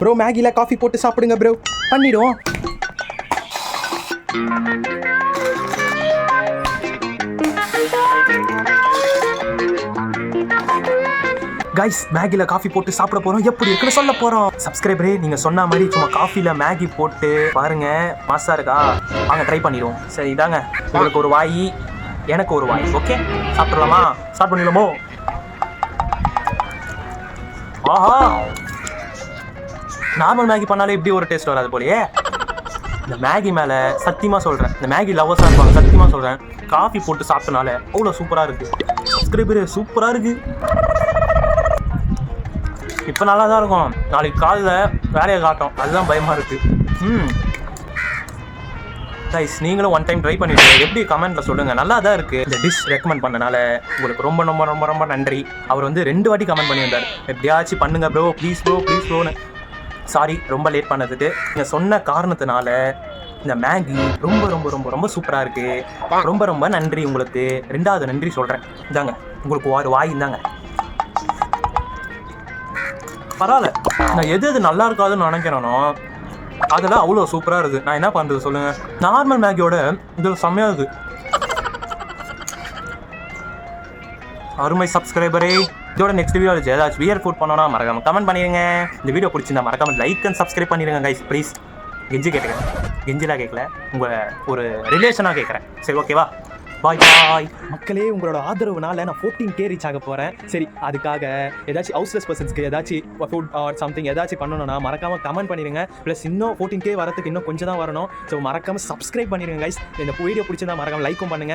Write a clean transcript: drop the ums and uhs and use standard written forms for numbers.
Bro மேகியில் coffee போட்டு சாப்பிடுங்க bro. பண்ணிடுவோம். கைஸ் மேகியில் காஃபி போட்டு சாப்பிட போகிறோம். எப்படி இருக்குன்னு சொல்ல போகிறோம். சப்ஸ்கிரைபரே நீங்கள் சொன்ன மாதிரி சும்மா காஃபியில் மேகி போட்டு பாருங்க, மாசா இருக்கா? வாங்க ட்ரை பண்ணிடுவோம். சரி இதாங்க உங்களுக்கு ஒரு வாய், எனக்கு ஒரு வாய். ஓகே சாப்பிட்றலாமா? ஸ்டார்ட் பண்ணிடலாமோ? ஆஹா, நார்மல் மேகி பண்ணாலே இப்படி ஒரு டேஸ்ட் வராது போலயே. இந்த மேகி மேலே சத்தியமாக சொல்கிறேன், இந்த மேகி லவ்வர்ஸாக இருப்பாங்க, சத்தியமாக சொல்கிறேன், காஃபி போட்டு சாப்பிட்டனால அவ்வளோ சூப்பராக இருக்குது. சப்ஸ்கிரைபரே சூப்பராக இருக்குது. இப்போ நல்லா தான் இருக்கும், நாளைக்கு காலையில் வேலையை காட்டும், அதுதான் பயமாக இருக்குது. கைஸ் நீங்களும் ஒன் டைம் ட்ரை பண்ணிட்டு எப்படி கமெண்ட்டில் சொல்லுங்கள். நல்லா தான் இருக்குது. இந்த டிஷ் ரெக்கமெண்ட் பண்ணனால உங்களுக்கு ரொம்ப ரொம்ப ரொம்ப ரொம்ப நன்றி. அவர் வந்து 2 வாட்டி கமெண்ட் பண்ணியிருந்தார், எப்படியாச்சும் பண்ணுங்க ப்ரோ, ப்ளீஸ் ப்ரோ, ப்ளீஸ் ப்ரோன்னு. சாரி ரொம்ப லேட் பண்ணதுக்கு. நீங்கள் சொன்ன காரணத்தினால இந்த மேகி ரொம்ப ரொம்ப ரொம்ப ரொம்ப சூப்பராக இருக்குது. ரொம்ப ரொம்ப நன்றி உங்களுக்கு. 2வது நன்றி சொல்கிறேன். இந்தாங்க உங்களுக்கு ஒரு வாய். இந்தாங்க பரவாயில்ல. நான் எது நல்லா இருக்காதுன்னு நினைக்கிறேனோ அதெல்லாம் அவ்வளோ சூப்பராக இருக்குது. நான் என்ன பண்ணுறது சொல்லுங்கள். நார்மல் மேகியோட இது செம்மையாக இருக்குது. அருமை சப்ஸ்கிரைபரே, இதோட நெக்ஸ்ட் வீடியோவில் ஏதாச்சும் வியர் ஃபுட் பண்ணோன்னா மறக்காம கமெண்ட் பண்ணிடுங்க. இந்த வீடியோ பிடிச்சிருந்தா மறக்காம லைக் அண்ட் சப்ஸ்கிரைப் பண்ணிடுங்க கைஸ் ப்ளீஸ். கெஞ்சி கேட்டுக்கிறேன், கெஞ்சிலாம் கேட்கல, உங்கள் ஒரு ரிலேஷனாக கேட்குறேன். சரி ஓகேவா? பாய் பாய் மக்களே. உங்களோட ஆதரவுனால நான் 14K ரீச் ஆக போகிறேன். சரி அதுக்காக ஏதாச்சும் ஹவுஸ்லெஸ் பர்சன்ஸ்க்கு ஏதாச்சும் ஃபுட் ஆர் சம்திங் ஏதாச்சும் பண்ணணும்னா மறக்காமல் கமெண்ட் பண்ணிடுங்க. ப்ளஸ் இன்னும் 14K வரதுக்கு இன்னும் கொஞ்சம் தான் வரணும். ஸோ மறக்காமல் சப்ஸ்கிரைப் பண்ணிடுங்க கைஸ். இந்த வீடியோ பிடிச்சிருந்தா மறக்காமல் லைக்கும் பண்ணுங்கள்.